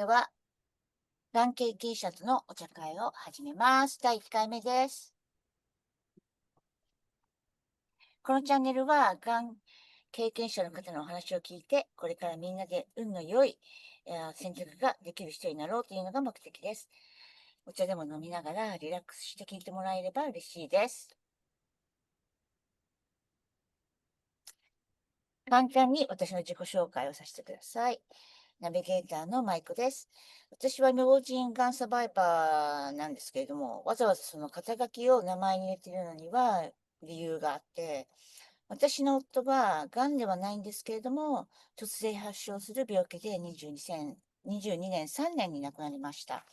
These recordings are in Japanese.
では、がん経験者とのお茶会を始めます。第1回目です。このチャンネルは、がん経験者の方のお話を聞いて、これからみんなで運の良い選択ができる人になろうというのが目的です。お茶でも飲みながらリラックスして聞いてもらえれば嬉しいです。簡単に私の自己紹介をさせてください。ナビゲーターのマイクです。私は老人がんサバイバーなんですけれども、わざわざその肩書きを名前に入れているのには理由があって、私の夫はがんではないんですけれども、突然発症する病気で22年、3年に亡くなりました。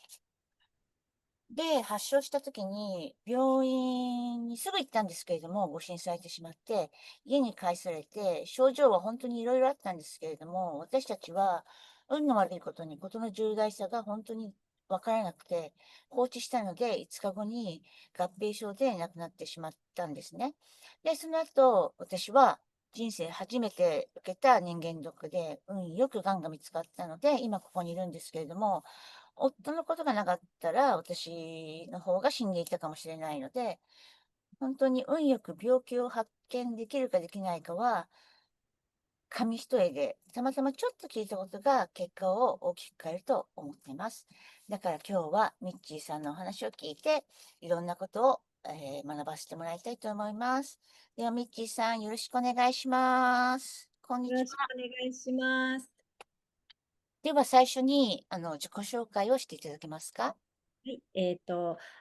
で、発症した時に、病院にすぐ行ったんですけれども、誤診されてしまって、家に帰されて、症状は本当にいろいろあったんですけれども、私たちは、運の悪いことに、事の重大さが本当に分からなくて、放置したので、5日後に合併症で亡くなってしまったんですね。で、その後、私は、人生初めて受けた人間ドックで、運よく癌が見つかったので、今ここにいるんですけれども、夫のことがなかったら、私の方が死んでいたかもしれないので、本当に運よく病気を発見できるかできないかは、紙一重で、たまたまちょっと聞いたことが結果を大きく変えると思っています。だから今日はミッチーさんのお話を聞いて、いろんなことを、学ばせてもらいたいと思います。では、ミッチーさん、よろしくお願いします。こんによろちは。しくお願いします。では、最初に、自己紹介をしていただけますか？はい、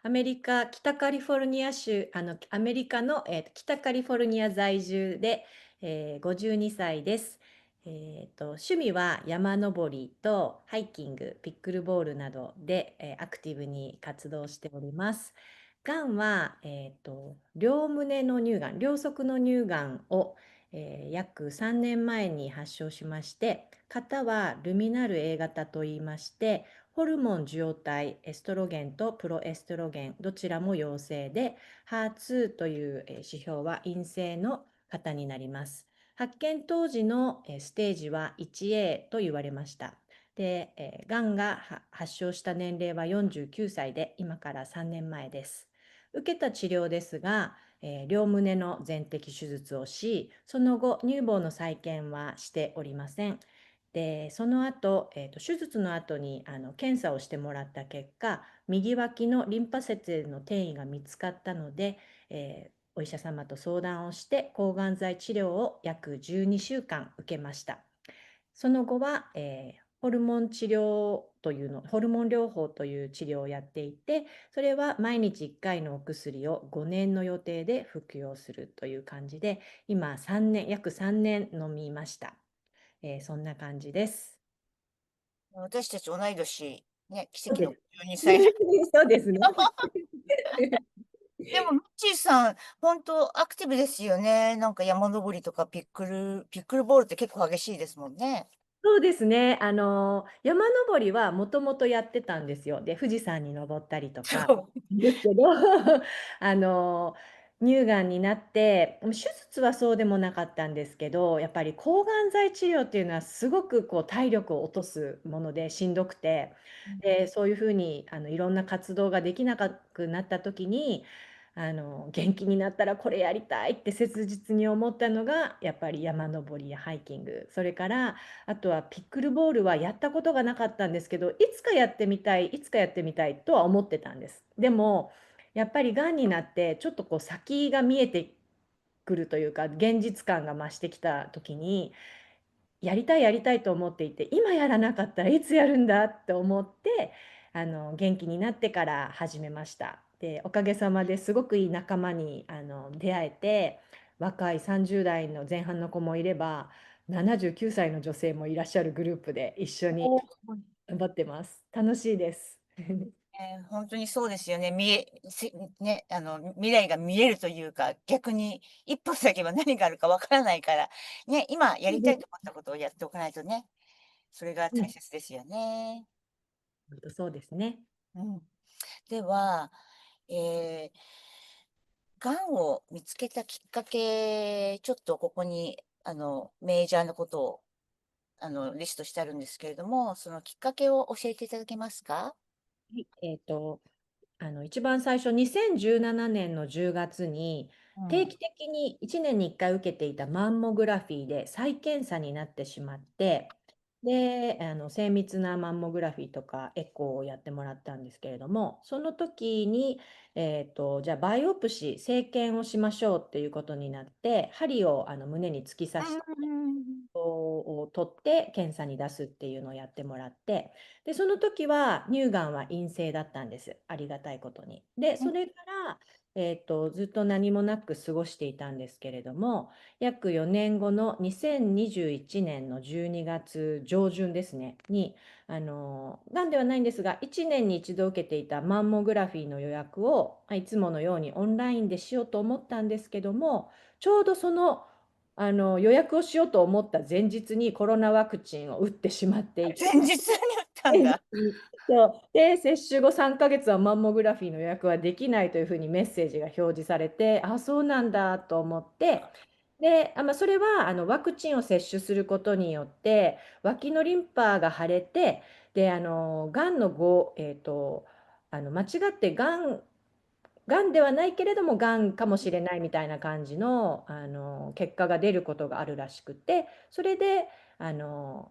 アメリカ北カリフォルニア州、アメリカの、北カリフォルニア在住で、52歳です。趣味は山登りとハイキング、ピックルボールなどで、アクティブに活動しております。がんは、両胸の乳がん、両側の乳がんを、約3年前に発症しまして、型はルミナル A 型といいまして、ホルモン受容体、エストロゲンとプロエストロゲン、どちらも陽性で、HER2 という指標は陰性の方になります。発見当時のステージは 1A と言われました。で、がんが発症した年齢は49歳で、今から3年前です。受けた治療ですが、両胸の全摘手術をし、その後、乳房の再建はしておりません。で、その後、手術の後に検査をしてもらった結果、右脇のリンパ節の転移が見つかったので、お医者様と相談をして抗がん剤治療を約12週間受けました。その後は、ホルモン治療というの、ホルモン療法という治療をやっていて、それは毎日1回のお薬を5年の予定で服用するという感じで、今3年、約3年飲みました。そんな感じです。私たち同い年、ね、奇跡のそうです。12歳だ。そうですね。でも、ミッチーさん、本当アクティブですよね。なんか山登りとかピックルボールって結構激しいですもんね。そうですね。山登りはもともとやってたんですよ。で、富士山に登ったりとか、そう。ですけど、あの、乳がんになって、手術はそうでもなかったんですけど、やっぱり抗がん剤治療っていうのはすごくこう体力を落とすものでしんどくて、で、そういうふうにいろんな活動ができなくなった時に、元気になったらこれやりたいって切実に思ったのが、やっぱり山登りやハイキング、それからあとはピックルボールはやったことがなかったんですけど、いつかやってみたい、いつかやってみたいとは思ってたんです。でも、やっぱりがんになって、ちょっとこう先が見えてくるというか、現実感が増してきた時に、やりたいやりたいと思っていて、今やらなかったらいつやるんだって思って、元気になってから始めました。で、おかげさまですごくいい仲間に出会えて、若い30代の前半の子もいれば、79歳の女性もいらっしゃるグループで一緒におー。頑張ってます。楽しいです。本当にそうですよね。ね、未来が見えるというか、逆に一歩先は何があるかわからないから、ね、今やりたいと思ったことをやっておかないとね、それがうん、大切ですよね。本当そうですね。うん。では、えー癌を見つけたきっかけ、ちょっとここに、メジャーなことをリストしてあるんですけれども、そのきっかけを教えていただけますか？はい。一番最初、2017年の10月に、うん。定期的に1年に1回受けていたマンモグラフィーで再検査になってしまって、で、精密なマンモグラフィーとかエコーをやってもらったんですけれども、その時に、じゃあバイオプシー、生検をしましょうっていうことになって、針を胸に突き刺して、うん。を取って検査に出すっていうのをやってもらって、で、その時は乳がんは陰性だったんです。ありがたいことに。で、うん。それから、ずっと何もなく過ごしていたんですけれども、約4年後の2021年の12月上旬ですね、に、がんではないんですが、1年に1度受けていたマンモグラフィーの予約を、いつものようにオンラインでしようと思ったんですけども、ちょうどその予約をしようと思った前日にコロナワクチンを打ってしまっていて、前日に打ったん前日だ。にそうで、接種後3ヶ月はマンモグラフィーの予約はできないというふうにメッセージが表示されて、あ、そうなんだと思って、で、それはワクチンを接種することによって、脇のリンパが腫れて、で、がんの後、間違ってがんではないけれども、がんかもしれないみたいな感じの、結果が出ることがあるらしくて、それで、あの、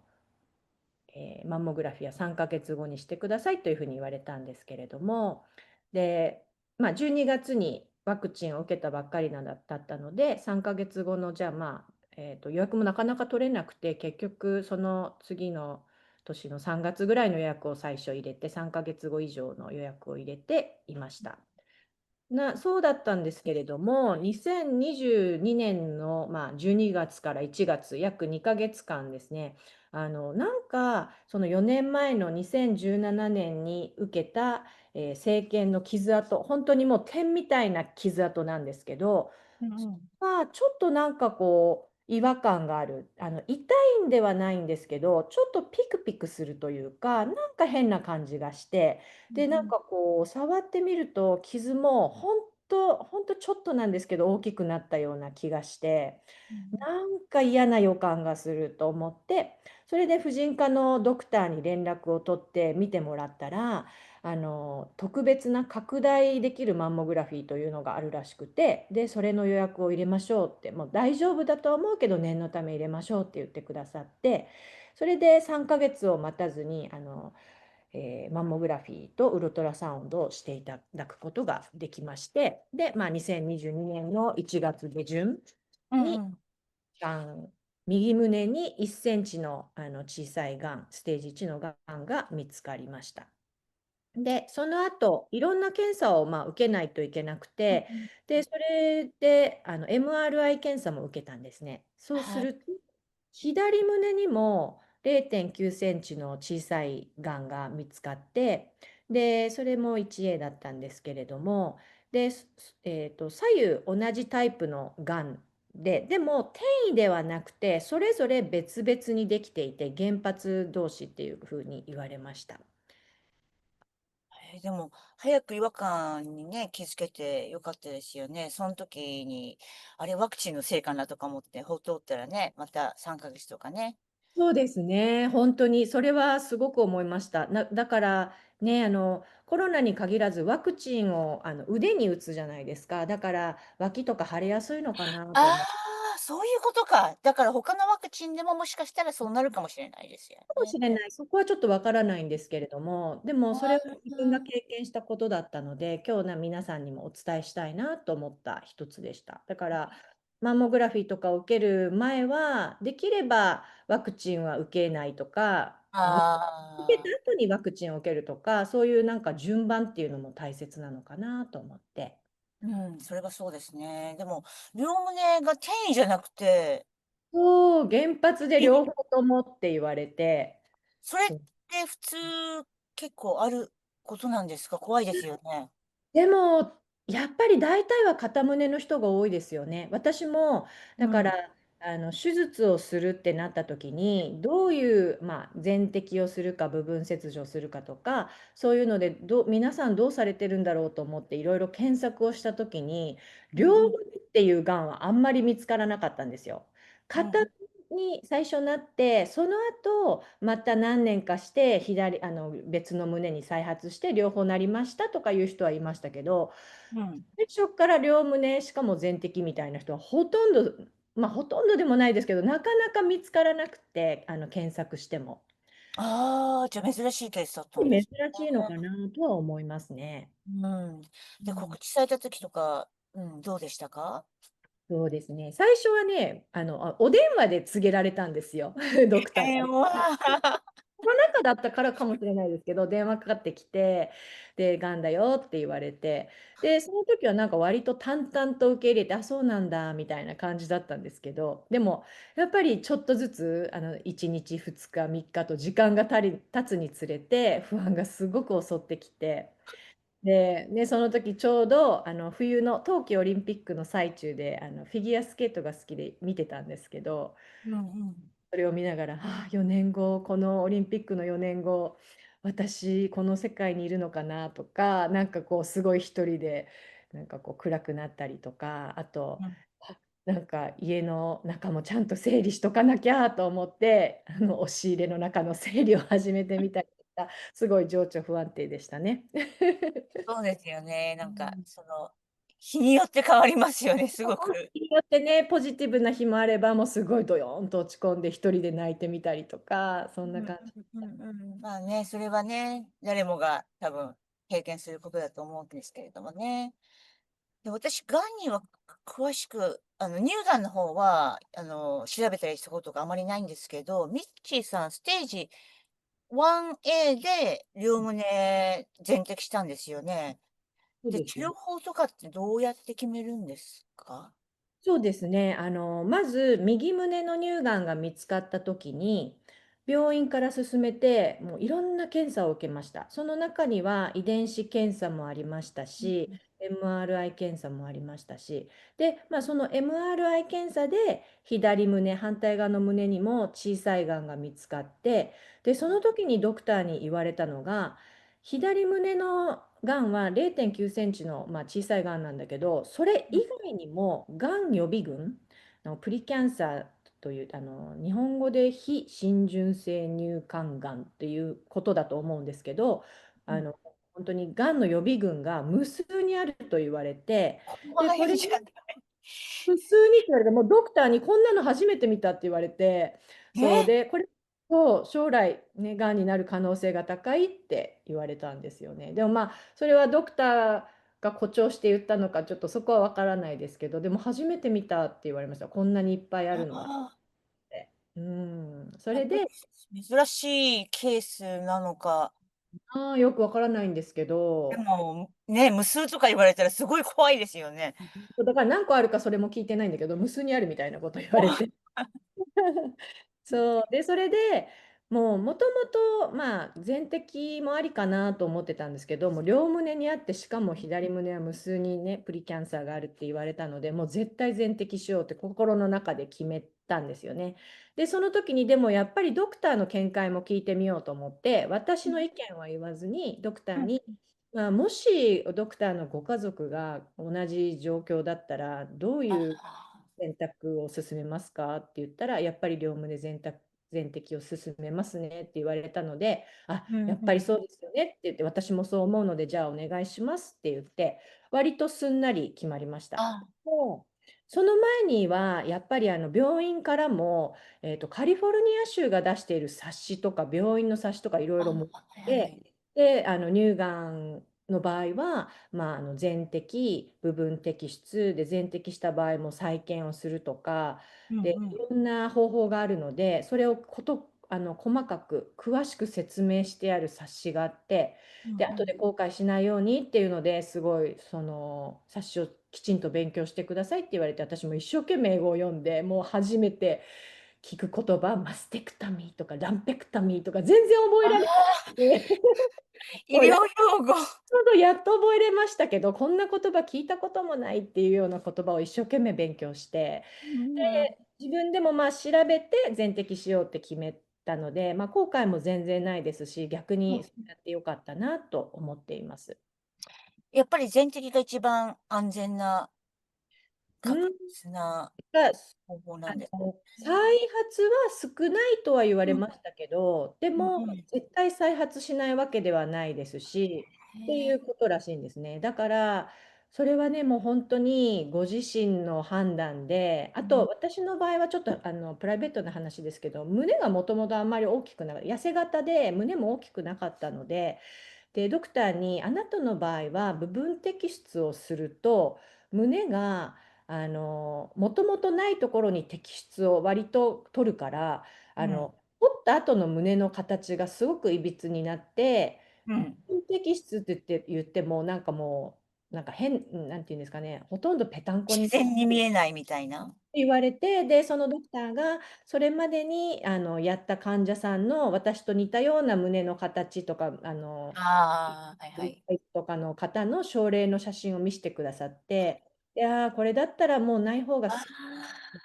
マンモグラフィーは3ヶ月後にしてくださいというふうに言われたんですけれども、で、まあ、12月にワクチンを受けたばっかりだったので、3ヶ月後の、じゃあ予約もなかなか取れなくて、結局、その次の年の3月ぐらいの予約を最初入れて、3ヶ月後以上の予約を入れていました。そうだったんですけれども、2022年の、12月から1月、約2ヶ月間ですね、その4年前の2017年に受けた、生検の傷跡、本当にもう点みたいな傷跡なんですけど、うん。ちょっと違和感がある。痛いんではないんですけど、ちょっとピクピクするというか、なんか変な感じがして、で、うん。触ってみると、傷も本当ちょっとなんですけど、大きくなったような気がして、うん。なんか嫌な予感がすると思って、それで婦人科のドクターに連絡を取って見てもらったら、特別な拡大できるマンモグラフィーというのがあるらしくて、で、それの予約を入れましょうって、もう大丈夫だとは思うけど念のため入れましょうって言ってくださって、それで3ヶ月を待たずにマンモグラフィーとウルトラサウンドをしていただくことができまして、で、2022年の1月下旬に、うん。がん右胸に1センチの、小さいがん、ステージ1のがんが見つかりました。で、その後、いろんな検査を受けないといけなくて、うん。で、それでMRI 検査も受けたんですね。そうすはい。ると、左胸にも0.9センチの小さいがんが見つかって、で、それも 1A だったんですけれども、で、左右同じタイプのがんで、でも転移ではなくて、それぞれ別々にできていて、原発同士っていうふうに言われました。でも、早く違和感にね、気づけてよかったですよね。その時に、あれ、ワクチンのせいかなとか思って、放っておったらね、また3ヶ月とかね。そうですね、本当に、それはすごく思いました。だからね、コロナに限らず、ワクチンを腕に打つじゃないですか。だから、脇とか腫れやすいのかなとあ思う。あ、そういうことか。だから他のワクチンでももしかしたらそうなるかもしれないですよかもね。しれない、そこはちょっとわからないんですけれども、でも、それは自分が経験したことだったので、今日皆さんにもお伝えしたいなと思った一つでした。だから、マンモグラフィーとかを受ける前は、できればワクチンは受けないとか、受けたああ、後にワクチンを受けるとか、そういう順番っていうのも大切なのかなと思って。うん、それがそうですね。でも、両胸が転移じゃなくて、そう、原発でい両方ともって言われて、それって普通、結構あることなんですか？怖いですよね。でも、やっぱり大体は片胸の人が多いですよね。私も、だから、うん。手術をするってなった時に、どういう、全摘をするか、部分切除するかとか、そういうので皆さんどうされてるんだろうと思って、いろいろ検索をした時に、うんうん。両胸っていうがんはあんまり見つからなかったんですよ。片うん。に最初なって、その後、また何年かして、別の胸に再発して、両方なりましたとかいう人はいましたけど、うん。最初から両胸、しかも全摘みたいな人はほとんど、まあ、ほとんどでもないですけど、なかなか見つからなくて、検索しても。ああ、じゃあ珍しいケースだったんで珍すしいのかなとは思いますね。ね。うん。で、うん、告知された時とか、うん、どうでしたか？そうですね。最初はね、お電話で告げられたんですよ、ドクターから。うわコロナ禍だったからかもしれないですけど、電話かかってきて、で、がんだよって言われて、で、その時はなんか割と淡々と受け入れて、あ、そうなんだ、みたいな感じだったんですけど、でも、やっぱりちょっとずつ、1日、2日、3日と時間が経つにつれて、不安がすごく襲ってきて、で、その時ちょうど冬の冬季オリンピックの最中でフィギュアスケートが好きで見てたんですけど、うんうん。それを見ながら、ああ、4年後、このオリンピックの4年後、私、この世界にいるのかなとか、なんかこう、すごい一人で、なんかこう、暗くなったりとか、あと、うん。あなんか家の中もちゃんと整理しとかなきゃと思って、押し入れの中の整理を始めてみたりとか、すごい情緒不安定でしたね。そうですよね。なんか、うん、日によって変わりますよね、すごく。日によってね、ポジティブな日もあれば、もうすごいドヨーンと落ち込んで一人で泣いてみたりとか、そんうんな感じ。うんうんうん。まあね、それはね、誰もが多分経験することだと思うんですけれどもね。で、私、がんには詳しく、乳がんの方は、調べたりしたことがあまりないんですけど、ミッチーさん、ステージ 1A で両胸全摘したんですよね。で、そうですね。治療法とかってどうやって決めるんですか？そうですね。まず、右胸の乳がんが見つかった時に、病院から進めて、もういろんな検査を受けました。その中には遺伝子検査もありましたし、MRI 検査もありましたし、で、まあ、その MRI 検査で左胸、反対側の胸にも小さいがんが見つかって、で、その時にドクターに言われたのが、左胸のがんは0.9センチの、まあ、小さいがんなんだけど、それ以外にもがん予備群プリキャンサーという日本語で非浸潤性乳管がんっていうことだと思うんですけど、うん。本当にがんの予備群が無数にあると言われて、で、怖これいじゃない。普通にって言われて、もうドクターにこんなの初めて見たって言われて、そうえで、これと将来、ね、がんになる可能性が高いって言われたんですよね。でもまあ、それはドクターが誇張して言ったのか、ちょっとそこは分からないですけど、でも初めて見たって言われました。こんなにいっぱいああるのはあ、って。うん、そやっぱりれで、珍しいケースなのか。よく分からないんですけでど、も、ね、無数とか言われたらすごい怖いですよね。だから何個あるかそれも聞いてないんだけど、無数にあるみたいなこと言われて。そう。で、それでもうもともと、まあ、全摘もありかなと思ってたんですけど、もう両胸にあって、しかも左胸は無数にね、プリキャンサーがあるって言われたので、もう絶対全摘しようって心の中で決めたんですよね。で、その時にでもやっぱりドクターの見解も聞いてみようと思って、私の意見は言わずに、ドクタうん。ーに、まあ、もしドクターのご家族が同じ状況だったら、どういうあ選択を進めますかって言ったら、やっぱり両胸全摘を進めますねって言われたので、あ、うんやっうん。ぱりそうですよねって言って、私もそう思うので、じゃあお願いしますって言って、割とすんなり決まりました。あ、もうその前には、やっぱり病院からも、カリフォルニア州が出している冊子とか、病院の冊子とかいろいろ持っあ、はいはいはて、い。で、乳がんの場合は、まあ、全摘、部分摘出で全摘した場合も再建をするとか、で、うんうん。いろんな方法があるので、それを細かく詳しく説明してある冊子があって、で、後うんうん。で後悔しないようにっていうのですごいその冊子をきちんと勉強してくださいって言われて、私も一生懸命英語を読んで、もう初めて聞く言葉、マステクタミーとかランペクタミーとか全然覚えられなあくて、医療用語。ちょうどやっと覚えれましたけど、こんな言葉聞いたこともないっていうような言葉を一生懸命勉強して、うんうん。で、自分でもまあ調べて全摘しようって決めたので、まあ、後悔も全然ないですし、逆にそうやってよかったなと思っています。やっぱり全摘が一番安全な確うん、実なが方法なんです再ね。発は少ないとは言われうん、ましたけど、でもうんうん。絶対再発しないわけではないですし、っていへえ。うことらしいんですね。だから、それはね、もう本当にご自身の判断で、あとうん、私の場合はちょっとプライベートな話ですけど、胸がもともとあんまり大きくなかった、痩せ型で胸も大きくなかったので、で、ドクターに、あなたの場合は部分摘出をすると、胸がもともとないところに摘出を割と取るから、うん、取った後の胸の形がすごくいびつになって、うん。部分摘出って言っても、なんかもう、なんか変、なんていうんですかね、ほとんどぺたんこに自然に見えないみたいな。言われて、で、そのドクターがそれまでにやった患者さんの私と似たような胸の形とか、ああ、はいはい。とかの方の症例の写真を見せてくださって、いやー、これだったらもうない方があす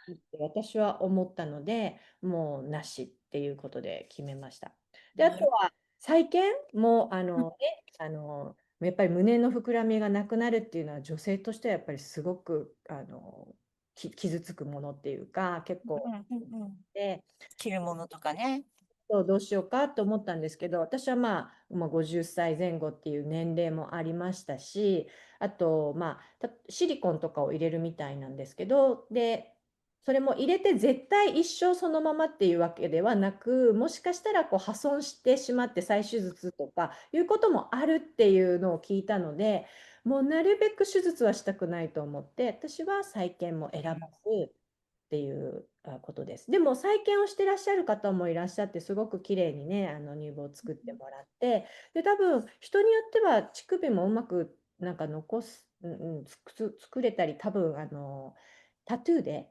いいって私は思ったので、もうなしっていうことで決めました。あ、で、あなるとは再建もほど。やっぱり胸の膨らみがなくなるっていうのは女性としてはやっぱりすごく傷つくものっていうか結構うんうんうん。で、着るものとかね。そうどうしようかと思ったんですけど、私はまあ50歳前後っていう年齢もありましたし、あと、シリコンとかを入れるみたいなんですけど、で、それも入れて絶対一生そのままっていうわけではなく、もしかしたらこう破損してしまって再手術とかいうこともあるっていうのを聞いたので、もうなるべく手術はしたくないと思って、私は再建も選ばず、っていうことです。でも再建をしてらっしゃる方もいらっしゃって、すごく綺麗にね、乳房を作ってもらって、で、多分人によっては乳首もうまくなんか残す、作れたり、多分タトゥーで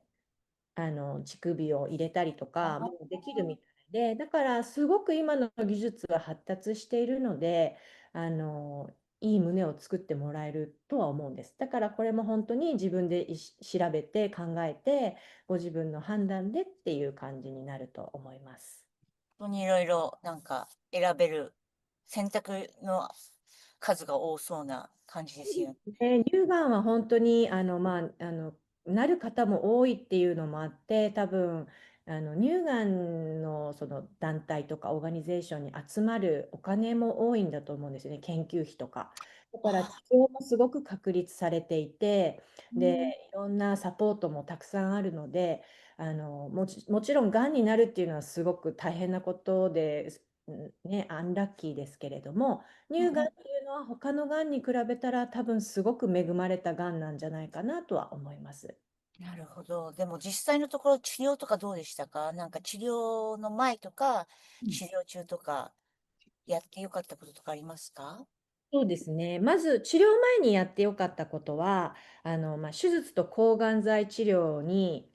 乳首を入れたりとかもあできるみたいで、だからすごく今の技術は発達しているので、あのいい胸を作ってもらえるとは思うんです。だからこれも本当に自分で調べて考えて、ご自分の判断でっていう感じになると思います。本当にいろいろなんか選べる選択の数が多そうな感じですよね。乳がんは本当になる方も多いっていうのもあって、多分乳がんのその団体とかオーガニゼーションに集まるお金も多いんだと思うんですよね、研究費とか。だから治あ、療もすごく確立されていて、で、うん、いろんなサポートもたくさんあるので、もちろんがんになるっていうのはすごく大変なことで、ね、アンラッキーですけれども、乳がんうんうん。っていうのは他のがんに比べたら多分すごく恵まれたがんなんじゃないかなとは思います。なるほど。でも実際のところ治療とかどうでしたか？なんか治療の前とか、うん、治療中とか、やってよかったこととかありますか？そうですね。まず治療前にやってよかったことは、手術と抗がん剤治療に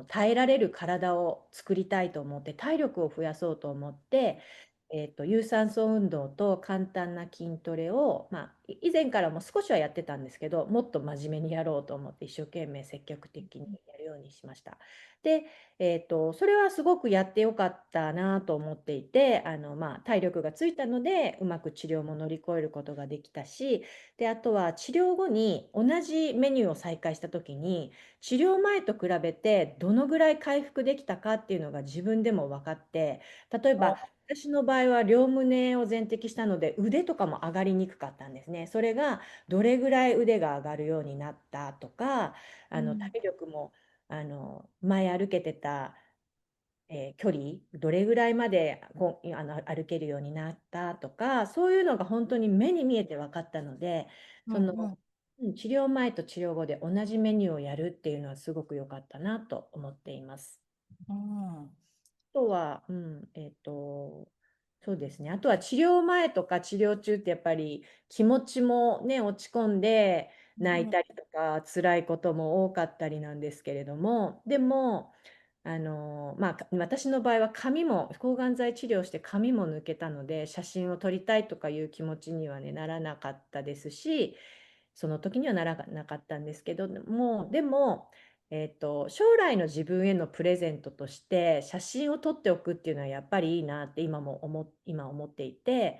耐えられる体を作りたいと思って、体力を増やそうと思って、有酸素運動と簡単な筋トレを、以前からも少しはやってたんですけど、もっと真面目にやろうと思って一生懸命積極的にやるようにしました。で、それはすごくやってよかったなと思っていて、体力がついたので、うまく治療も乗り越えることができたし、で、あとは治療後に同じメニューを再開した時に、治療前と比べてどのぐらい回復できたかっていうのが自分でも分かって、例えば私の場合は両胸を全摘したので腕とかも上がりにくかったんですね。それがどれぐらい腕が上がるようになったとか、うん、体力も前歩けてた、距離どれぐらいまで歩けるようになったとか、そういうのが本当に目に見えて分かったので、その、うんうん。治療前と治療後で同じメニューをやるっていうのはすごく良かったなと思っています。うん。あとは、そうですね。あとは治療前とか治療中ってやっぱり気持ちもね、落ち込んで泣いうん。たりとか辛いことも多かったりなんですけれども、でも、私の場合は髪も、抗がん剤治療して髪も抜けたので、写真を撮りたいとかいう気持ちにはね、ならなかったですし、その時にはならなかったんですけども、でも、将来の自分へのプレゼントとして写真を撮っておくっていうのはやっぱりいいなって今思っていて、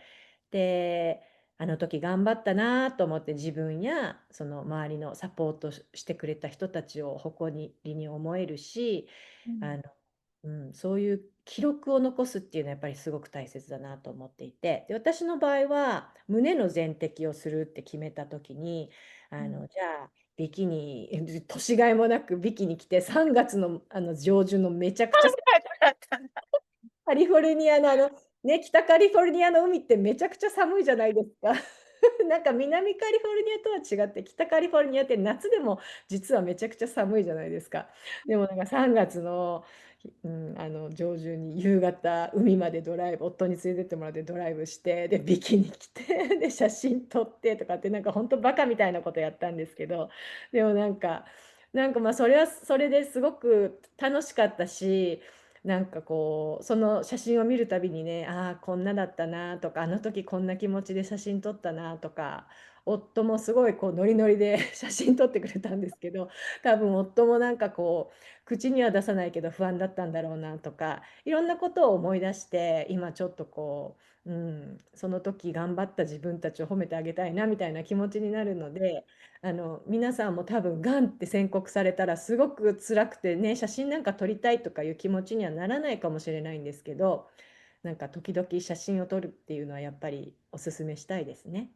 で、あの時頑張ったなと思って自分やその周りのサポートしてくれた人たちを誇りに思えるし、うん。あの、そういう記録を残すっていうのはやっぱりすごく大切だなと思っていて、で、私の場合は胸の全摘をするって決めた時に、うん。じゃあビキニ、年がいもなくビキニ着て3月の、上旬のめちゃくちゃだったんだ。カリフォルニアのね、北カリフォルニアの海ってめちゃくちゃ寒いじゃないですか。なんか南カリフォルニアとは違って、北カリフォルニアって夏でも実はめちゃくちゃ寒いじゃないですか。でもなんか3月の、上旬に夕方、海までドライブ、夫に連れてってもらってドライブして、で、ビキニ着て、で、写真撮ってとかって、なんか本当バカみたいなことやったんですけど、でもなんかまあそれはそれですごく楽しかったし、なんかこうその写真を見るたびにね、ああこんなだったなとか、あの時こんな気持ちで写真撮ったなとか、夫もすごいこうノリノリで写真撮ってくれたんですけど、多分夫もなんかこう口には出さないけど不安だったんだろうなとか、いろんなことを思い出して、今ちょっとこう、その時頑張った自分たちを褒めてあげたいなみたいな気持ちになるので、皆さんも多分がんって宣告されたらすごく辛くてね、写真なんか撮りたいとかいう気持ちにはならないかもしれないんですけど、なんか時々写真を撮るっていうのはやっぱりおすすめしたいですね。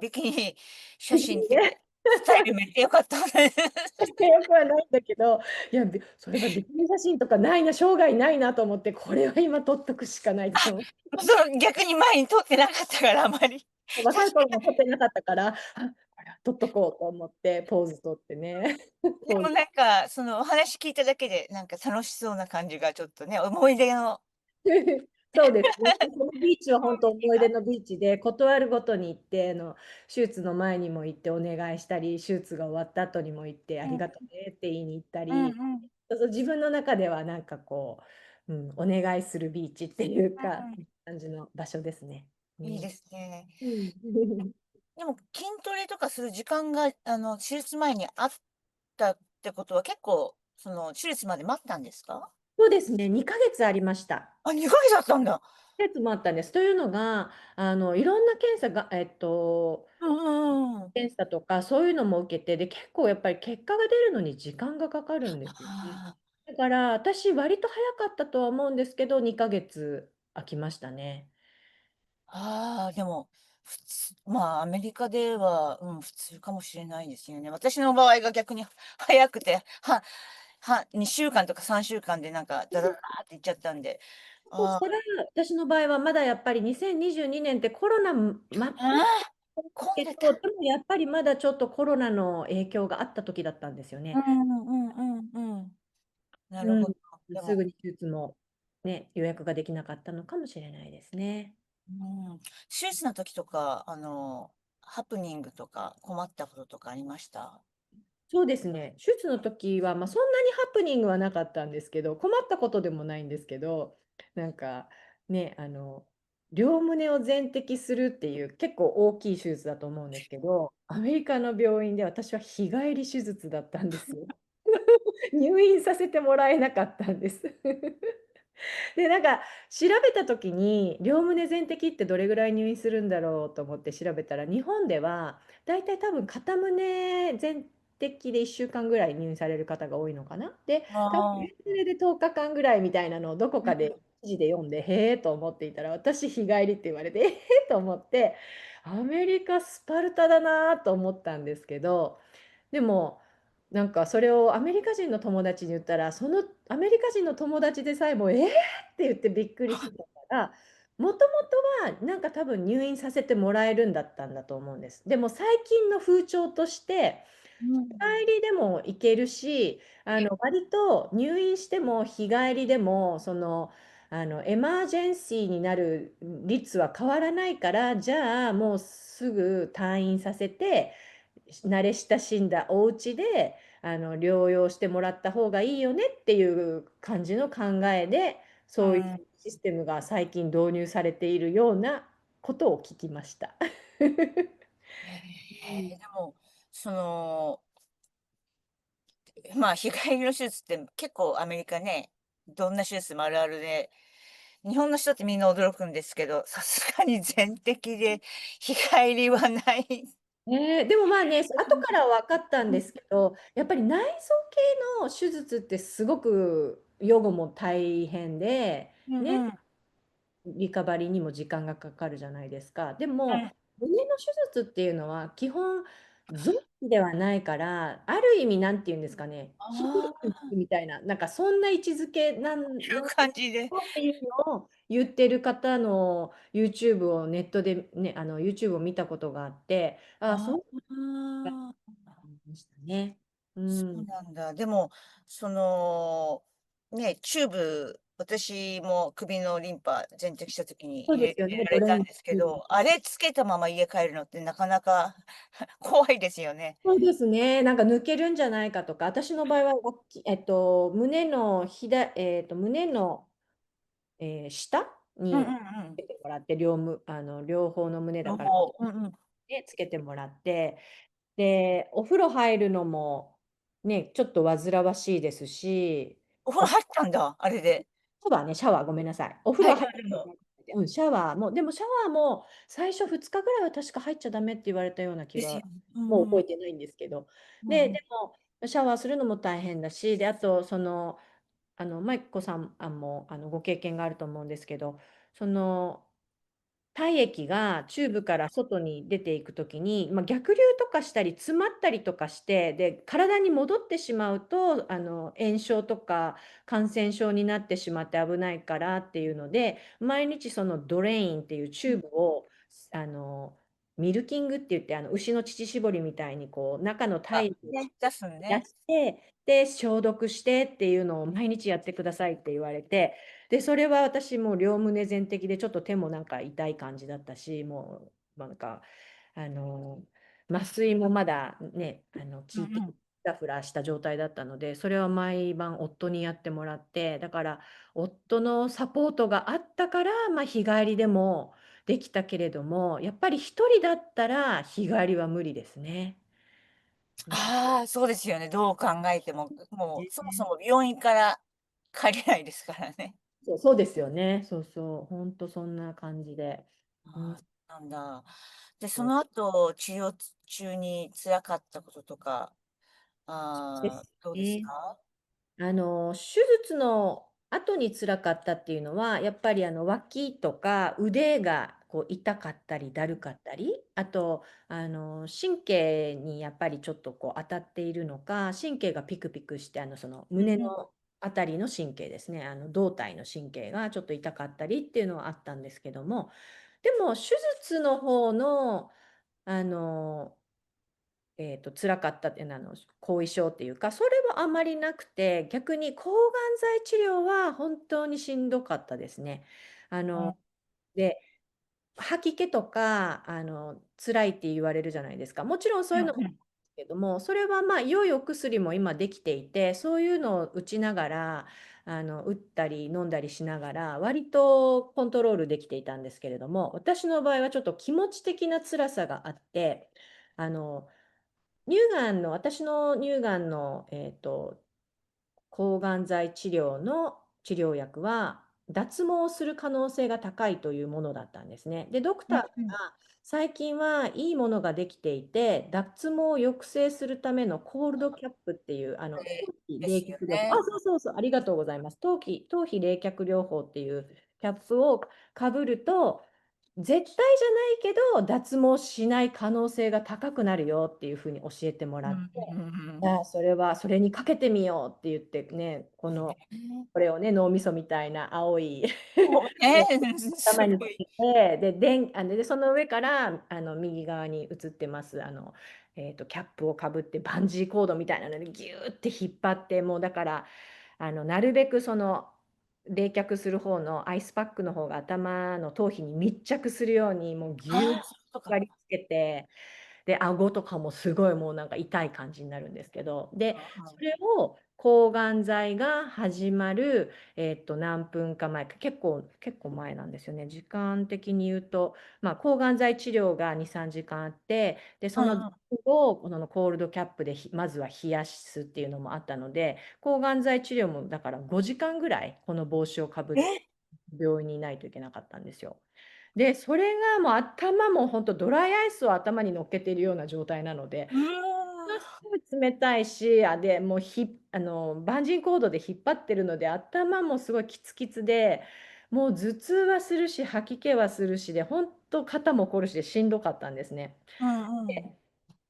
ビキニ写真ってね、スタイルめっちゃ良かったね。よくはないんだけど、いや、それがビキニ写真とかないな、生涯ないなと思って、これは今撮っとくしかないと思って。逆に前に撮ってなかったからあまり。若い頃確かも撮ってなかったから、これは撮っとこうと思ってポーズ撮ってね。ポーズでもなんか、そのお話聞いただけで、なんか楽しそうな感じがちょっとね、思い出のそうですね。そのビーチは雰本当囲気が。思い出のビーチで、断るごとに行って、手術の前にも行ってお願いしたり、手術が終わった後にも行って、あうん、りがとうねって言いに行ったうんうり、ん、そうそう自分の中ではなんかこう、お願いするビーチっていうか、う感じの場所ですね。うん、いいん。ですね。うん。でも筋トレとかする時間が、手術前にあったってことは、結構、その手術まで待ったんですか？そうですね、2ヶ月ありました。あ、2ヶ月あったんだ。2ヶ月もあったんです。というのが、いろんな検査が、うんうんうん。検査とかそういうのも受けて、で、結構やっぱり結果が出るのに時間がかかるんですよね。あだから私割と早かったとは思うんですけど、2ヶ月空きましたね。あ、ああ、でも、まあ、アメリカでは、普通かもしれないですよね。私の場合が逆に早くて、2週間とか3週間でなんかダダダっていっちゃったんで。ああ、そしたら、私の場合はまだやっぱり2022年ってコロナ真っああ、混んでた。けど、でもやっぱりまだちょっとコロナの影響があった時だったんですよね。うんうんうんうん。なるうん。ほど。でも、すぐに手術もね、予約ができなかったのかもしれないですね。手術の時とか、ハプニングとか困ったこととかありました？そうですね。手術の時は、まあ、そんなにハプニングはなかったんですけど、困ったことでもないんですけど、なんかね、両胸を全摘するっていう結構大きい手術だと思うんですけど、アメリカの病院で私は日帰り手術だったんですよ。入院させてもらえなかったんです。で、なんか調べた時に、両胸全摘ってどれぐらい入院するんだろうと思って調べたら、日本ではだいたい多分片胸全摘で1週間ぐらい入院される方が多いのかな。で、多分ああ、両胸で10日間ぐらいみたいなのをどこうん、かで記事で読んで、へえと思っていたら、私日帰りって言われて、ええと思って、アメリカスパルタだなと思ったんですけど、でも、なんかそれをアメリカ人の友達に言ったら、そのアメリカ人の友達でさえも、って言ってびっくりしてたから、もともとはなんか多分入院させてもらえるんだったんだと思うんです。でも最近の風潮として、うん。日帰りでも行けるし、割と入院しても日帰りでも、エマージェンシーになる率は変わらないから、じゃあもうすぐ退院させて、慣れ親しんだお家で療養してもらった方がいいよねっていう感じの考えで、そういううん。システムが最近導入されているようなことを聞きました。うん。でも、その、まあ、日帰りの手術って結構アメリカね、どんな手術もあるあるで、日本の人ってみんな驚くんですけど、さすがに全摘で日帰りはない。でもまあね、後から分かったんうん、ですけど、やっぱり内臓系の手術ってすごく予後も大変で、ね、うんうん、リカバリーにも時間がかかるじゃないですか。でも、うん。胸の手術っていうのは基本、臓器ではないから、ある意味、なんていうんですかね、非ああ、みたいな、なんかそんな位置づけいうなん感じで。っていうのを言ってる方の YouTube をネットで、ね、YouTube を見たことがあって、あ、あそうだっあ、たんでしたね。うそうん。なんだ。でも、その、ね、チューブ、私も首のリンパ全摘した時にそうですよね、入れらドレイン。れたんですけど、あれつけたまま家帰るのってなかなか怖いですよね。そうですね。なんか抜けるんじゃないかとか、私の場合は、胸の胸の、下うんうんにうん。つけてもらって、両方の胸だから、両方。うんうん。ね、つけてもらって、で、お風呂入るのも、ね、ちょっと煩わしいですし、おシお風呂入ったんだ、あれで。ャワーね、シャワー、ごめんなさい。お風呂入入っられるの。うん、シャワーも、でもシャワーも最初2日ぐらいは確か入っちゃダメって言われたような気が、ですよね。うもうんうん。覚えてないんですけど。で、うんうん。でも、シャワーするのも大変だし、で、あと、マイコさんもご経験があると思うんですけど、その、体液がチューブから外に出ていくときに、まあ、逆流とかしたり詰まったりとかしてで体に戻ってしまうと炎症とか感染症になってしまって危ないからっていうので毎日そのドレインっていうチューブをあのミルキングって言って牛の乳搾りみたいにこう中のあ、体液をね、出すの出ね。してで消毒してっていうのを毎日やってくださいって言われて。で、それは私も両胸全摘でちょっと手もなんか痛い感じだったし、もうなんか、あの、麻酔もまだね、効いて、うんうん。フラフラした状態だったので、それは毎晩夫にやってもらって、だから夫のサポートがあったから、まあ、日帰りでもできたけれども、やっぱり一人だったら日帰りは無理ですね。うん。ああ、そうですよね、どう考えても。もうそもそね、も病院から帰れないですからね。そうですよね。そうそう。本当そんな感じで。うん、ああ、そうなんだ。で、そそうの後、治療中に辛かったこととか、ですどうですね。か？手術の後に辛かったっていうのは、やっぱり脇とか腕がこう痛かったりだるかったり、あと神経にやっぱりちょっとこう当たっているのか、神経がピクピクしてそのうんうん。胸のあたりの神経ですね、胴体の神経がちょっと痛かったりっていうのはあったんですけども、でも手術の方の、あの辛かったっていうのは後遺症っていうかそれはあまりなくて逆に抗がん剤治療は本当にしんどかったですね。あのうん。で吐き気とか辛いって言われるじゃないですか。もちろんそういうのもあるんでうんうん。すけどもそれはまあ良いお薬も今できていてそういうのを打ちながら打ったり飲んだりしながら割とコントロールできていたんですけれども私の場合はちょっと気持ち的な辛さがあってあの私の乳がんの、抗がん剤治療の治療薬は、脱毛する可能性が高いというものだったんですね。で、ドクターがうんうん。最近はいいものができていて、脱毛を抑制するためのコールドキャップっていう、頭皮冷ですよ却療法、ね。そうそうそう、ありがとうございます。頭皮冷却療法っていうキャップをかぶると、絶対じゃないけど、脱毛しない可能性が高くなるよっていうふうに教えてもらって、うんうんうんうん。それはそれにかけてみようって言ってね、ね。これをね、脳みそみたいな青い そうね、頭につすごい。けて、で、その上から右側に映ってます、キャップをかぶってバンジーコードみたいなのでギューって引っ張って、もうだから、なるべくその冷却する方のアイスパックの方が頭の頭皮に密着するように、もうギューッああ、とそういうことか。張り付けて、で、顎とかもすごいもうなんか痛い感じになるんですけど、で、それを抗がん剤が始まる、何分か前か、結構前なんですよね。時間的に言うと、まあ、抗がん剤治療が2、3時間あって、で、そのうんうん。後、このコールドキャップでまずは冷やすっていうのもあったので、抗がん剤治療もだから5時間ぐらいこの帽子をかぶってえ？病院にいないといけなかったんですよ。で、それがもう頭も本当ドライアイスを頭に乗っけているような状態なので、うーん。すごい冷たいし、で、もうバンジーコードで引っ張ってるので、頭もすごいキツキツで、もう頭痛はするし、吐き気はするしで、本当肩も凝るしでしんどかったんですね。うんうん。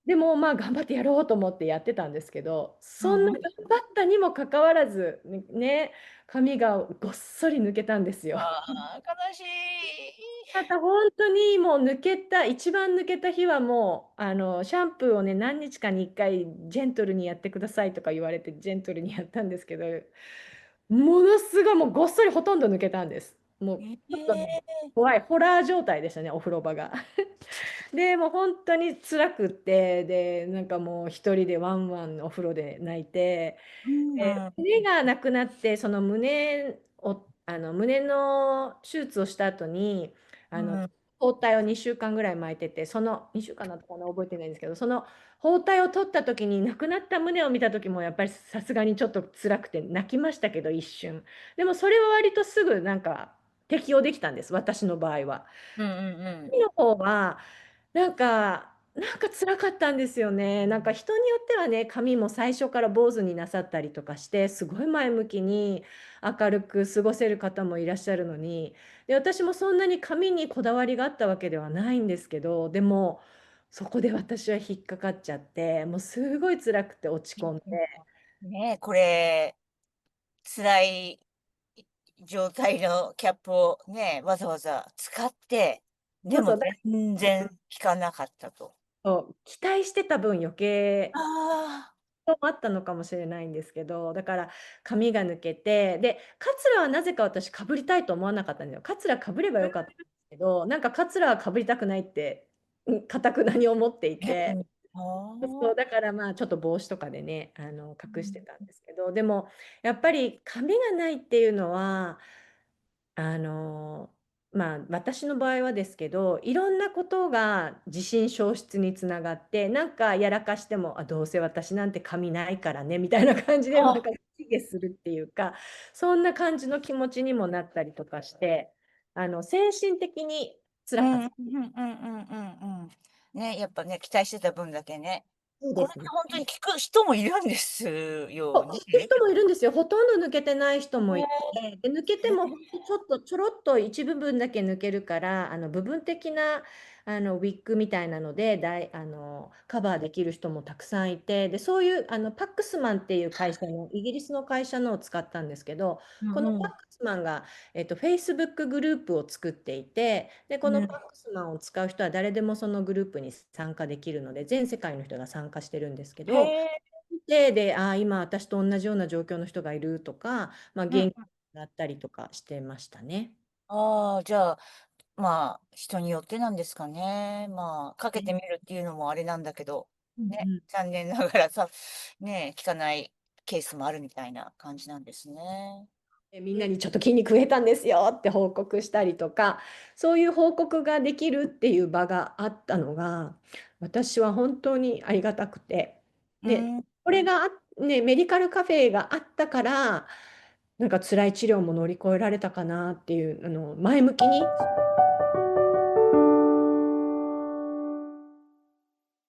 でもまあ頑張ってやろうと思ってやってたんですけど、そんなうんうん。頑張ったにもかかわらず、髪がごっそり抜けたんですよ。ああ、悲しい。また本当にもう一番抜けた日はもう、シャンプーをね、何日かに1回ジェントルにやってくださいとか言われて、ジェントルにやったんですけど、ものすごいもうごっそりほとんど抜けたんです。もうえちょっとね、え。怖い、ホラー状態でしたね、お風呂場が。で、もう本当に辛くって、で、なんかもう一人でワンワンお風呂で泣いて、うんで、うん。胸がなくなって、その胸の手術をした後に、あの、うん。包帯を2週間ぐらい巻いてて、その2週間だったかな、覚えてないんですけど、その包帯を取った時に、なくなった胸を見た時も、やっぱりさすがにちょっと辛くて泣きましたけど、一瞬。でもそれは割とすぐなんか適応できたんです、私の場合は。うんうんうん。次の方は、なんか辛かったんですよね。なんか人によってはね、髪も最初から坊主になさったりとかして、すごい前向きに明るく過ごせる方もいらっしゃるのに、で、私もそんなに髪にこだわりがあったわけではないんですけど、でも、そこで私は引っかかっちゃって、もうすごい辛くて落ち込んで、ねえ、これ、辛い状態のキャップをね、わざわざ使って、でもそうそう、全然効かなかったと。期待してた分余計ああ。もあったのかもしれないんですけど、だから髪が抜けて、で、カツラはなぜか私かぶりたいと思わなかったんだよ。カツラかぶればよかったんですけど、なんかカツラはかぶりたくないって、頑くなに思っていて、逆に。あそう、だからまあちょっと帽子とかでね、隠してたんですけど、でもやっぱり髪がないっていうのは、あのまあ私の場合はですけど、いろんなことが自信喪失につながって、なんかやらかしても、どうせ私なんて髪ないからねみたいな感じでなんかあ。卑下するっていうか、そんな感じの気持ちにもなったりとかして、精神的に辛かった。うんうんうんうんうんうん。ね、やっぱね、期待してた分だけね。これでそうですね。ほんとに効く人もいるんですよね。そう、聞く人もいるんですよ。ほとんど抜けてない人もいて、で、抜けてもね。ほんとちょっとちょろっと一部分だけ抜けるから、部分的なウィッグみたいなので、カバーできる人もたくさんいて、で、そういうパックスマンっていう会社の、イギリスの会社のを使ったんですけど、このうんうん。パックスマンが、Facebook グループを作っていて、で、こうん。のパックスマンを使う人は誰でもそのグループに参加できるので、全世界の人が参加してるんですけど、へえ。で、今私と同じような状況の人がいるとか、うん。元気になったりとかしてましたね。ああ、じゃあ、まあ、人によってなんですかね。まあ、かけてみるっていうのもあれなんだけど、ね、うんうん。残念ながらさ、ね、効かないケースもあるみたいな感じなんですね。みんなにちょっと筋肉増えたんですよって報告したりとか、そういう報告ができるっていう場があったのが、私は本当にありがたくて、で、うん。これがメディカルカフェがあったから、なんか辛い治療も乗り越えられたかなっていう、前向きに。